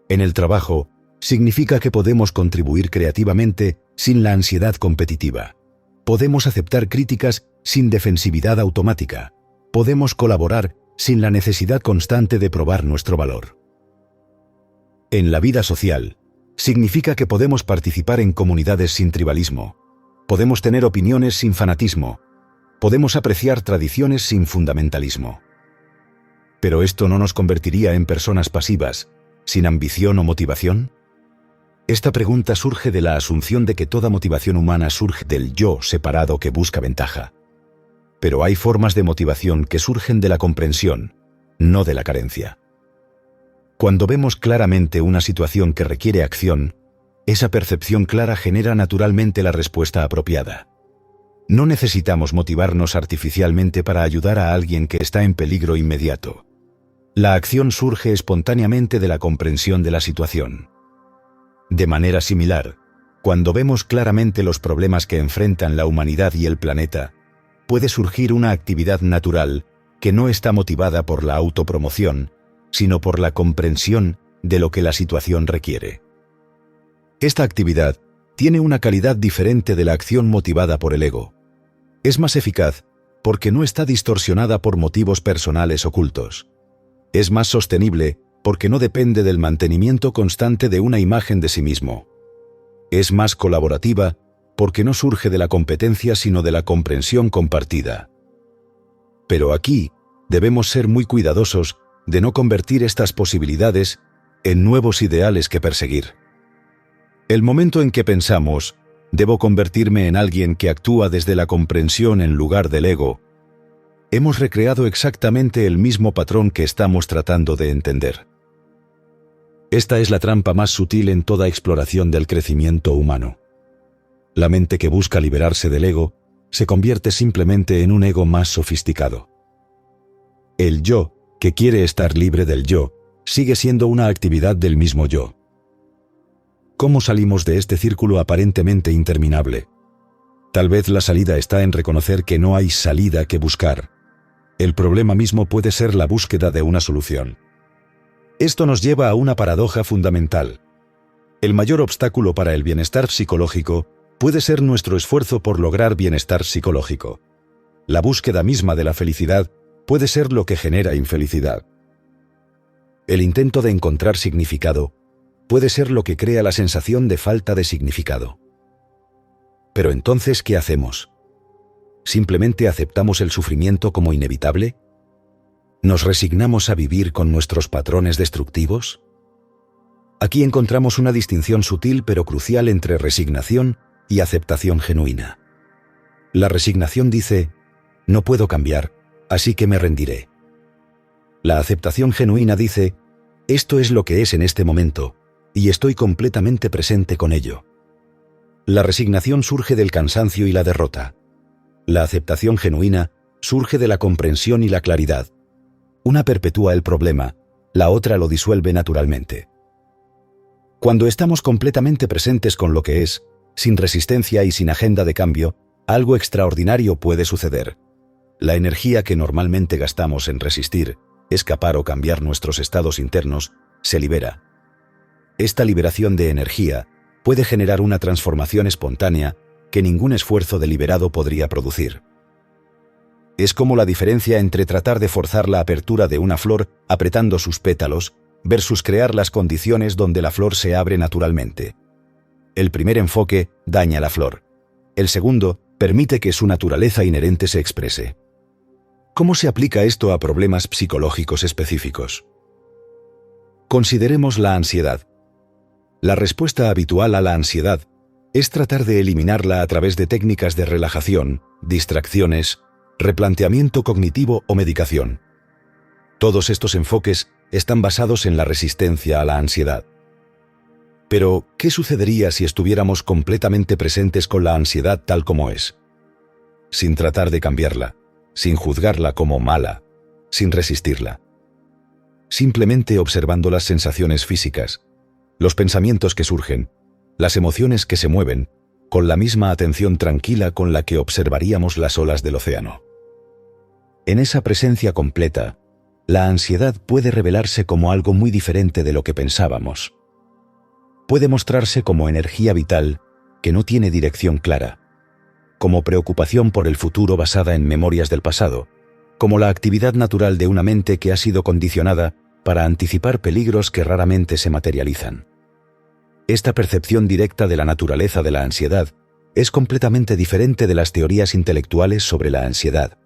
En el trabajo, significa que podemos contribuir creativamente sin la ansiedad competitiva. Podemos aceptar críticas sin defensividad automática. Podemos colaborar sin la necesidad constante de probar nuestro valor. En la vida social, significa que podemos participar en comunidades sin tribalismo. Podemos tener opiniones sin fanatismo. Podemos apreciar tradiciones sin fundamentalismo. ¿Pero esto no nos convertiría en personas pasivas, sin ambición o motivación? Esta pregunta surge de la asunción de que toda motivación humana surge del yo separado que busca ventaja. Pero hay formas de motivación que surgen de la comprensión, no de la carencia. Cuando vemos claramente una situación que requiere acción, esa percepción clara genera naturalmente la respuesta apropiada. No necesitamos motivarnos artificialmente para ayudar a alguien que está en peligro inmediato. La acción surge espontáneamente de la comprensión de la situación. De manera similar, cuando vemos claramente los problemas que enfrentan la humanidad y el planeta, puede surgir una actividad natural que no está motivada por la autopromoción, sino por la comprensión de lo que la situación requiere. Esta actividad tiene una calidad diferente de la acción motivada por el ego. Es más eficaz porque no está distorsionada por motivos personales ocultos. Es más sostenible porque no depende del mantenimiento constante de una imagen de sí mismo. Es más colaborativa porque no surge de la competencia sino de la comprensión compartida. Pero aquí debemos ser muy cuidadosos de no convertir estas posibilidades en nuevos ideales que perseguir. El momento en que pensamos, debo convertirme en alguien que actúa desde la comprensión en lugar del ego, hemos recreado exactamente el mismo patrón que estamos tratando de entender. Esta es la trampa más sutil en toda exploración del crecimiento humano. La mente que busca liberarse del ego se convierte simplemente en un ego más sofisticado. El yo, que quiere estar libre del yo, sigue siendo una actividad del mismo yo. ¿Cómo salimos de este círculo aparentemente interminable? Tal vez la salida está en reconocer que no hay salida que buscar. El problema mismo puede ser la búsqueda de una solución. Esto nos lleva a una paradoja fundamental. El mayor obstáculo para el bienestar psicológico puede ser nuestro esfuerzo por lograr bienestar psicológico. La búsqueda misma de la felicidad puede ser lo que genera infelicidad. El intento de encontrar significado puede ser lo que crea la sensación de falta de significado. Pero entonces, ¿qué hacemos? ¿Simplemente aceptamos el sufrimiento como inevitable? ¿Nos resignamos a vivir con nuestros patrones destructivos? Aquí encontramos una distinción sutil pero crucial entre resignación y aceptación genuina. La resignación dice, no puedo cambiar, así que me rendiré. La aceptación genuina dice, esto es lo que es en este momento, y estoy completamente presente con ello. La resignación surge del cansancio y la derrota. La aceptación genuina surge de la comprensión y la claridad. Una perpetúa el problema, la otra lo disuelve naturalmente. Cuando estamos completamente presentes con lo que es, sin resistencia y sin agenda de cambio, algo extraordinario puede suceder. La energía que normalmente gastamos en resistir, escapar o cambiar nuestros estados internos, se libera. Esta liberación de energía puede generar una transformación espontánea que ningún esfuerzo deliberado podría producir. Es como la diferencia entre tratar de forzar la apertura de una flor apretando sus pétalos versus crear las condiciones donde la flor se abre naturalmente. El primer enfoque daña la flor. El segundo permite que su naturaleza inherente se exprese. ¿Cómo se aplica esto a problemas psicológicos específicos? Consideremos la ansiedad. La respuesta habitual a la ansiedad es tratar de eliminarla a través de técnicas de relajación, distracciones, replanteamiento cognitivo o medicación. Todos estos enfoques están basados en la resistencia a la ansiedad. Pero, ¿qué sucedería si estuviéramos completamente presentes con la ansiedad tal como es? Sin tratar de cambiarla, sin juzgarla como mala, sin resistirla. Simplemente observando las sensaciones físicas, los pensamientos que surgen, las emociones que se mueven, con la misma atención tranquila con la que observaríamos las olas del océano. En esa presencia completa, la ansiedad puede revelarse como algo muy diferente de lo que pensábamos. Puede mostrarse como energía vital que no tiene dirección clara, como preocupación por el futuro basada en memorias del pasado, como la actividad natural de una mente que ha sido condicionada para anticipar peligros que raramente se materializan. Esta percepción directa de la naturaleza de la ansiedad es completamente diferente de las teorías intelectuales sobre la ansiedad.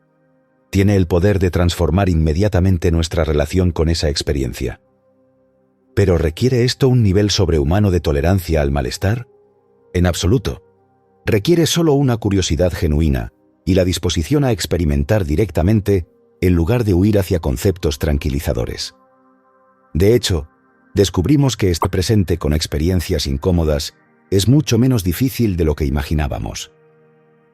Tiene el poder de transformar inmediatamente nuestra relación con esa experiencia. ¿Pero requiere esto un nivel sobrehumano de tolerancia al malestar? En absoluto. Requiere solo una curiosidad genuina y la disposición a experimentar directamente en lugar de huir hacia conceptos tranquilizadores. De hecho, descubrimos que estar presente con experiencias incómodas es mucho menos difícil de lo que imaginábamos.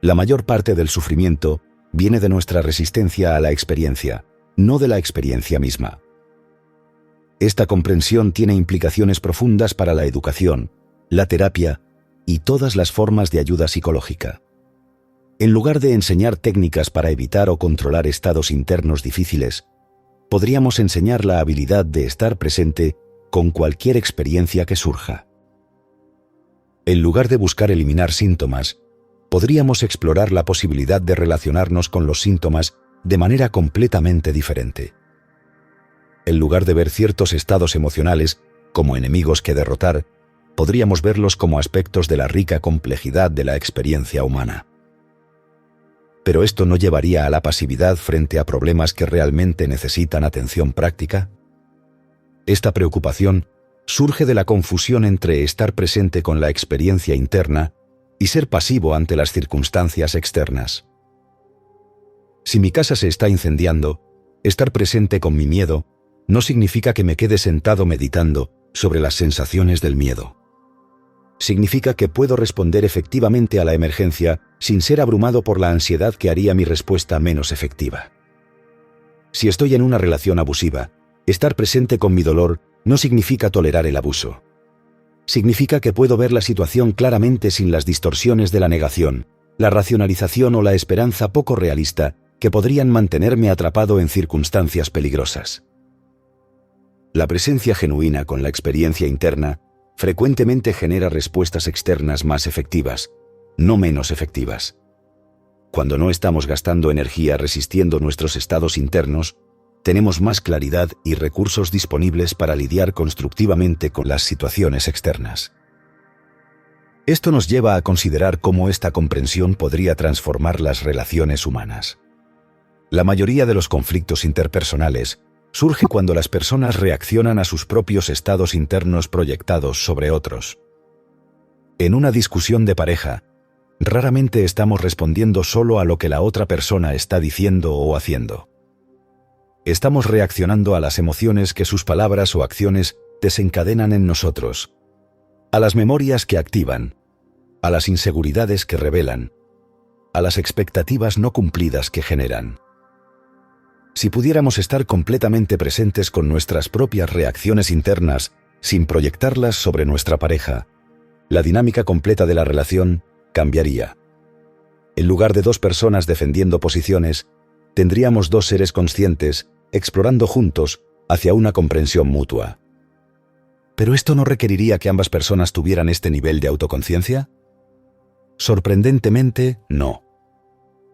La mayor parte del sufrimiento viene de nuestra resistencia a la experiencia, no de la experiencia misma. Esta comprensión tiene implicaciones profundas para la educación, la terapia y todas las formas de ayuda psicológica. En lugar de enseñar técnicas para evitar o controlar estados internos difíciles, podríamos enseñar la habilidad de estar presente con cualquier experiencia que surja. En lugar de buscar eliminar síntomas, podríamos explorar la posibilidad de relacionarnos con los síntomas de manera completamente diferente. En lugar de ver ciertos estados emocionales como enemigos que derrotar, podríamos verlos como aspectos de la rica complejidad de la experiencia humana. ¿Pero esto no llevaría a la pasividad frente a problemas que realmente necesitan atención práctica? Esta preocupación surge de la confusión entre estar presente con la experiencia interna y ser pasivo ante las circunstancias externas. Si mi casa se está incendiando, estar presente con mi miedo no significa que me quede sentado meditando sobre las sensaciones del miedo. Significa que puedo responder efectivamente a la emergencia sin ser abrumado por la ansiedad que haría mi respuesta menos efectiva. Si estoy en una relación abusiva, estar presente con mi dolor no significa tolerar el abuso. Significa que puedo ver la situación claramente sin las distorsiones de la negación, la racionalización o la esperanza poco realista que podrían mantenerme atrapado en circunstancias peligrosas. La presencia genuina con la experiencia interna frecuentemente genera respuestas externas más efectivas, no menos efectivas. Cuando no estamos gastando energía resistiendo nuestros estados internos, tenemos más claridad y recursos disponibles para lidiar constructivamente con las situaciones externas. Esto nos lleva a considerar cómo esta comprensión podría transformar las relaciones humanas. La mayoría de los conflictos interpersonales surge cuando las personas reaccionan a sus propios estados internos proyectados sobre otros. En una discusión de pareja, raramente estamos respondiendo solo a lo que la otra persona está diciendo o haciendo. Estamos reaccionando a las emociones que sus palabras o acciones desencadenan en nosotros, a las memorias que activan, a las inseguridades que revelan, a las expectativas no cumplidas que generan. Si pudiéramos estar completamente presentes con nuestras propias reacciones internas, sin proyectarlas sobre nuestra pareja, la dinámica completa de la relación cambiaría. En lugar de dos personas defendiendo posiciones, tendríamos dos seres conscientes, explorando juntos hacia una comprensión mutua. ¿Pero esto no requeriría que ambas personas tuvieran este nivel de autoconciencia? Sorprendentemente, no.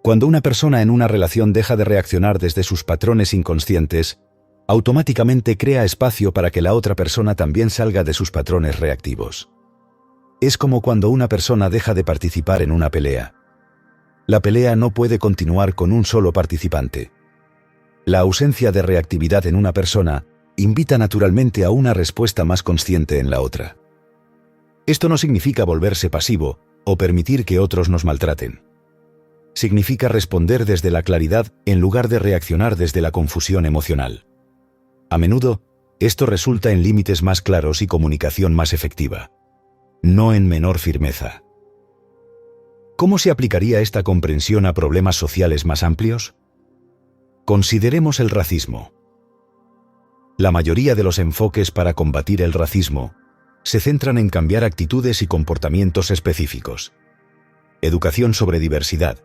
Cuando una persona en una relación deja de reaccionar desde sus patrones inconscientes, automáticamente crea espacio para que la otra persona también salga de sus patrones reactivos. Es como cuando una persona deja de participar en una pelea. La pelea no puede continuar con un solo participante. La ausencia de reactividad en una persona invita naturalmente a una respuesta más consciente en la otra. Esto no significa volverse pasivo o permitir que otros nos maltraten. Significa responder desde la claridad en lugar de reaccionar desde la confusión emocional. A menudo, esto resulta en límites más claros y comunicación más efectiva, no en menor firmeza. ¿Cómo se aplicaría esta comprensión a problemas sociales más amplios? Consideremos el racismo. La mayoría de los enfoques para combatir el racismo se centran en cambiar actitudes y comportamientos específicos. Educación sobre diversidad,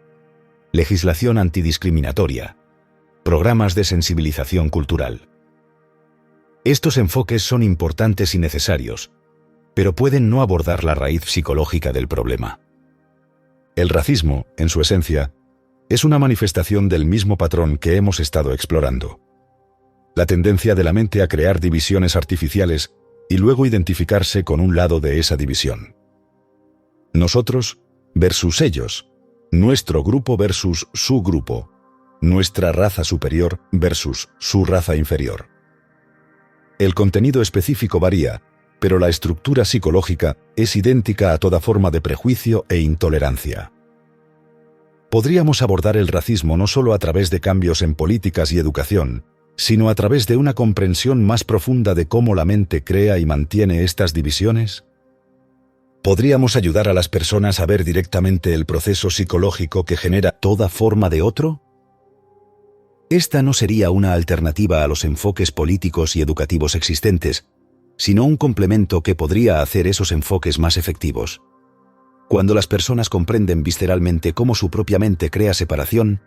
legislación antidiscriminatoria, programas de sensibilización cultural. Estos enfoques son importantes y necesarios, pero pueden no abordar la raíz psicológica del problema. El racismo, en su esencia, es una manifestación del mismo patrón que hemos estado explorando. La tendencia de la mente a crear divisiones artificiales y luego identificarse con un lado de esa división. Nosotros versus ellos, nuestro grupo versus su grupo, nuestra raza superior versus su raza inferior. El contenido específico varía, pero la estructura psicológica es idéntica a toda forma de prejuicio e intolerancia. Podríamos abordar el racismo no solo a través de cambios en políticas y educación, sino a través de una comprensión más profunda de cómo la mente crea y mantiene estas divisiones. ¿Podríamos ayudar a las personas a ver directamente el proceso psicológico que genera toda forma de otro? Esta no sería una alternativa a los enfoques políticos y educativos existentes, sino un complemento que podría hacer esos enfoques más efectivos. Cuando las personas comprenden visceralmente cómo su propia mente crea separación,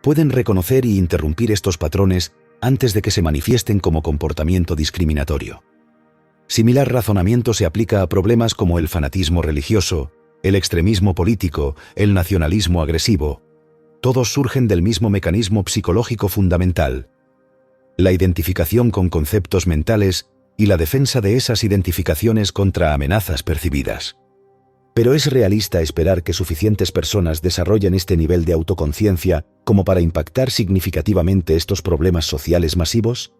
pueden reconocer y interrumpir estos patrones antes de que se manifiesten como comportamiento discriminatorio. Similar razonamiento se aplica a problemas como el fanatismo religioso, el extremismo político, el nacionalismo agresivo. Todos surgen del mismo mecanismo psicológico fundamental: la identificación con conceptos mentales y la defensa de esas identificaciones contra amenazas percibidas. Pero ¿es realista esperar que suficientes personas desarrollen este nivel de autoconciencia como para impactar significativamente estos problemas sociales masivos?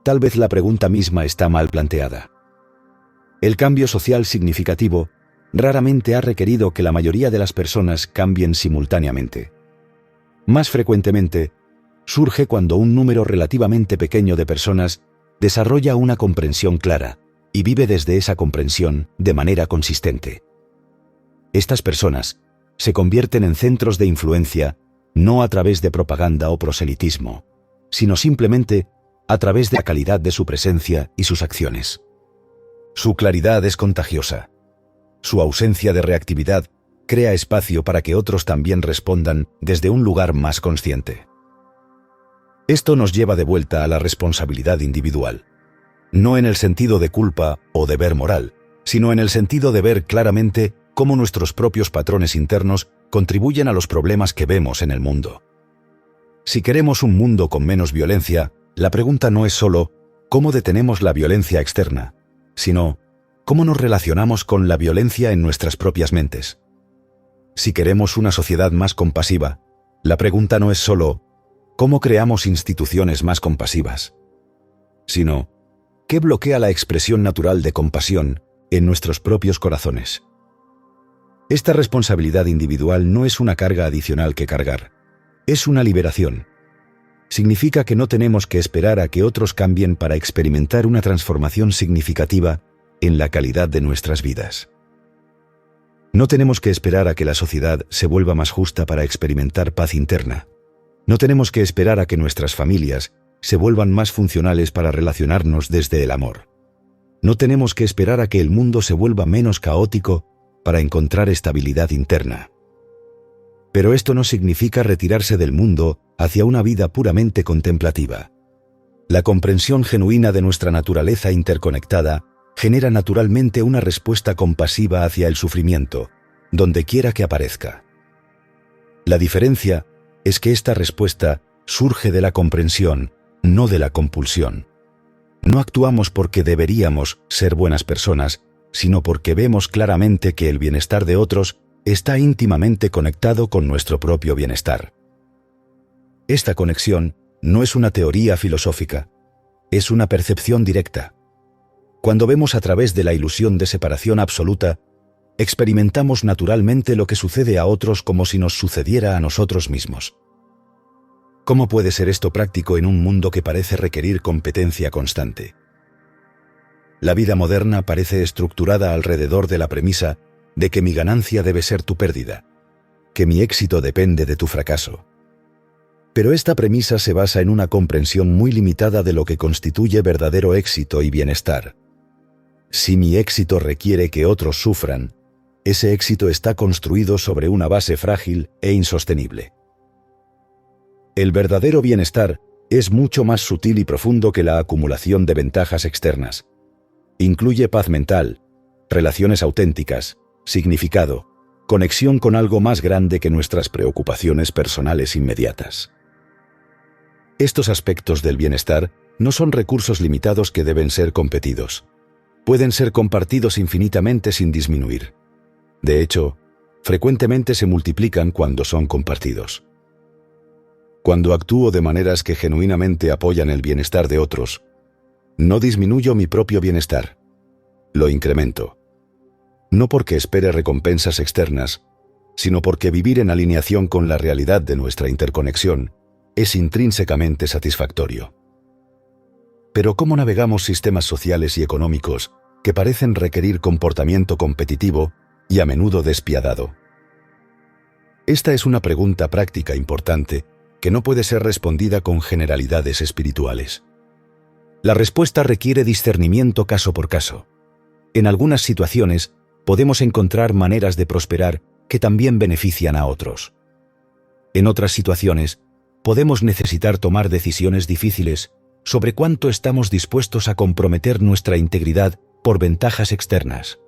Tal vez la pregunta misma está mal planteada. El cambio social significativo raramente ha requerido que la mayoría de las personas cambien simultáneamente. Más frecuentemente, surge cuando un número relativamente pequeño de personas desarrolla una comprensión clara y vive desde esa comprensión de manera consistente. Estas personas se convierten en centros de influencia no a través de propaganda o proselitismo, sino simplemente a través de la calidad de su presencia y sus acciones. Su claridad es contagiosa. Su ausencia de reactividad crea espacio para que otros también respondan desde un lugar más consciente. Esto nos lleva de vuelta a la responsabilidad individual, no en el sentido de culpa o deber moral, sino en el sentido de ver claramente cómo nuestros propios patrones internos contribuyen a los problemas que vemos en el mundo. Si queremos un mundo con menos violencia, la pregunta no es solo ¿cómo detenemos la violencia externa?, sino ¿cómo nos relacionamos con la violencia en nuestras propias mentes? Si queremos una sociedad más compasiva, la pregunta no es solo ¿cómo creamos instituciones más compasivas?, sino ¿qué bloquea la expresión natural de compasión en nuestros propios corazones? Esta responsabilidad individual no es una carga adicional que cargar, es una liberación. Significa que no tenemos que esperar a que otros cambien para experimentar una transformación significativa en la calidad de nuestras vidas. No tenemos que esperar a que la sociedad se vuelva más justa para experimentar paz interna. No tenemos que esperar a que nuestras familias se vuelvan más funcionales para relacionarnos desde el amor. No tenemos que esperar a que el mundo se vuelva menos caótico para encontrar estabilidad interna. Pero esto no significa retirarse del mundo hacia una vida puramente contemplativa. La comprensión genuina de nuestra naturaleza interconectada genera naturalmente una respuesta compasiva hacia el sufrimiento, donde quiera que aparezca. La diferencia es que esta respuesta surge de la comprensión, no de la compulsión. No actuamos porque deberíamos ser buenas personas, sino porque vemos claramente que el bienestar de otros está íntimamente conectado con nuestro propio bienestar. Esta conexión no es una teoría filosófica, es una percepción directa. Cuando vemos a través de la ilusión de separación absoluta, experimentamos naturalmente lo que sucede a otros como si nos sucediera a nosotros mismos. ¿Cómo puede ser esto práctico en un mundo que parece requerir competencia constante? La vida moderna parece estructurada alrededor de la premisa de que mi ganancia debe ser tu pérdida, que mi éxito depende de tu fracaso. Pero esta premisa se basa en una comprensión muy limitada de lo que constituye verdadero éxito y bienestar. Si mi éxito requiere que otros sufran, ese éxito está construido sobre una base frágil e insostenible. El verdadero bienestar es mucho más sutil y profundo que la acumulación de ventajas externas. Incluye paz mental, relaciones auténticas, significado, conexión con algo más grande que nuestras preocupaciones personales inmediatas. Estos aspectos del bienestar no son recursos limitados que deben ser competidos. Pueden ser compartidos infinitamente sin disminuir. De hecho, frecuentemente se multiplican cuando son compartidos. Cuando actúo de maneras que genuinamente apoyan el bienestar de otros, no disminuyo mi propio bienestar, lo incremento. No porque espere recompensas externas, sino porque vivir en alineación con la realidad de nuestra interconexión es intrínsecamente satisfactorio. Pero ¿cómo navegamos sistemas sociales y económicos que parecen requerir comportamiento competitivo y a menudo despiadado? Esta es una pregunta práctica importante que no puede ser respondida con generalidades espirituales. La respuesta requiere discernimiento caso por caso. En algunas situaciones podemos encontrar maneras de prosperar que también benefician a otros. En otras situaciones podemos necesitar tomar decisiones difíciles sobre cuánto estamos dispuestos a comprometer nuestra integridad por ventajas externas.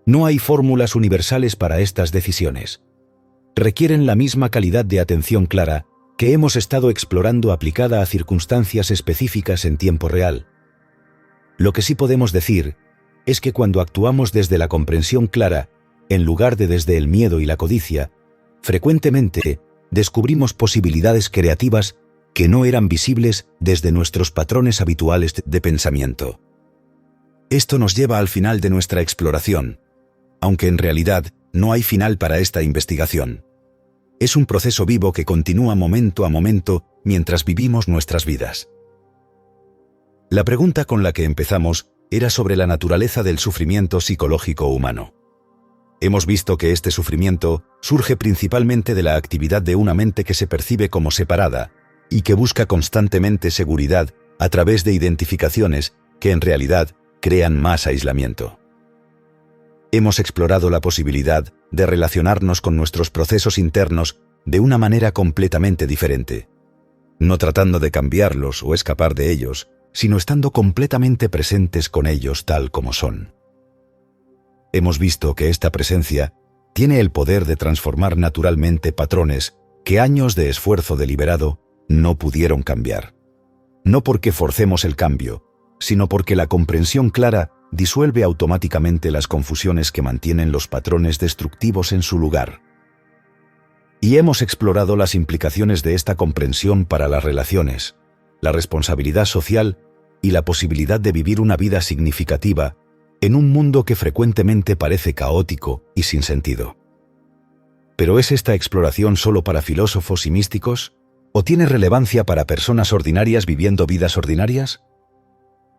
No hay fórmulas universales para estas decisiones. Requieren la misma calidad de atención clara que hemos estado explorando aplicada a circunstancias específicas en tiempo real. Lo que sí podemos decir es que cuando actuamos desde la comprensión clara, en lugar de desde el miedo y la codicia, frecuentemente descubrimos posibilidades creativas que no eran visibles desde nuestros patrones habituales de pensamiento. Esto nos lleva al final de nuestra exploración, aunque en realidad no hay final para esta investigación. Es un proceso vivo que continúa momento a momento mientras vivimos nuestras vidas. La pregunta con la que empezamos era sobre la naturaleza del sufrimiento psicológico humano. Hemos visto que este sufrimiento surge principalmente de la actividad de una mente que se percibe como separada y que busca constantemente seguridad a través de identificaciones que en realidad crean más aislamiento. Hemos explorado la posibilidad de relacionarnos con nuestros procesos internos de una manera completamente diferente, no tratando de cambiarlos o escapar de ellos, sino estando completamente presentes con ellos tal como son. Hemos visto que esta presencia tiene el poder de transformar naturalmente patrones que años de esfuerzo deliberado no pudieron cambiar. No porque forcemos el cambio, sino porque la comprensión clara disuelve automáticamente las confusiones que mantienen los patrones destructivos en su lugar. Y hemos explorado las implicaciones de esta comprensión para las relaciones, la responsabilidad social y la posibilidad de vivir una vida significativa en un mundo que frecuentemente parece caótico y sin sentido. ¿Pero es esta exploración solo para filósofos y místicos? ¿O tiene relevancia para personas ordinarias viviendo vidas ordinarias?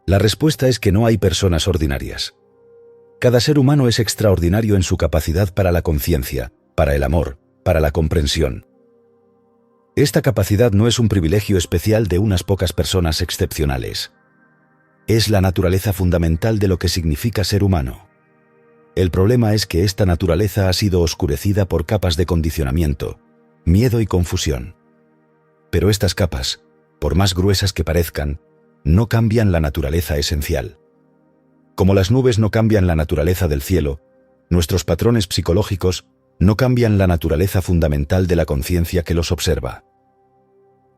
La respuesta es que no hay personas ordinarias. Cada ser humano es extraordinario en su capacidad para la conciencia, para el amor, para la comprensión. Esta capacidad no es un privilegio especial de unas pocas personas excepcionales. Es la naturaleza fundamental de lo que significa ser humano. El problema es que esta naturaleza ha sido oscurecida por capas de condicionamiento, miedo y confusión. Pero estas capas, por más gruesas que parezcan, no cambian la naturaleza esencial. Como las nubes no cambian la naturaleza del cielo, nuestros patrones psicológicos no cambian la naturaleza fundamental de la conciencia que los observa.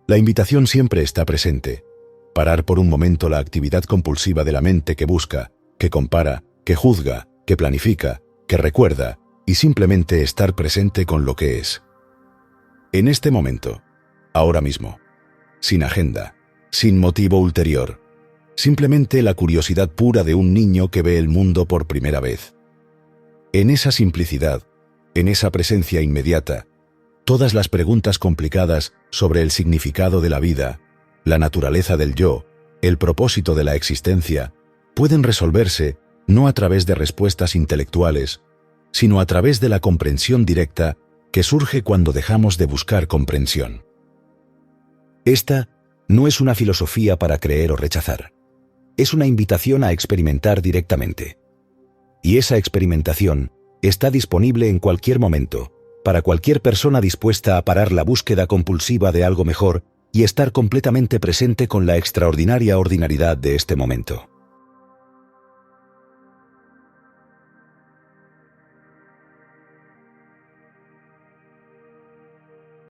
La invitación siempre está presente. Parar por un momento la actividad compulsiva de la mente que busca, que compara, que juzga, que planifica, que recuerda, y simplemente estar presente con lo que es. En este momento, ahora mismo, sin agenda, sin motivo ulterior, simplemente la curiosidad pura de un niño que ve el mundo por primera vez. En esa simplicidad, en esa presencia inmediata, todas las preguntas complicadas sobre el significado de la vida, la naturaleza del yo, el propósito de la existencia, pueden resolverse no a través de respuestas intelectuales, sino a través de la comprensión directa que surge cuando dejamos de buscar comprensión. Esta no es una filosofía para creer o rechazar. Es una invitación a experimentar directamente. Y esa experimentación está disponible en cualquier momento, para cualquier persona dispuesta a parar la búsqueda compulsiva de algo mejor y estar completamente presente con la extraordinaria ordinariedad de este momento.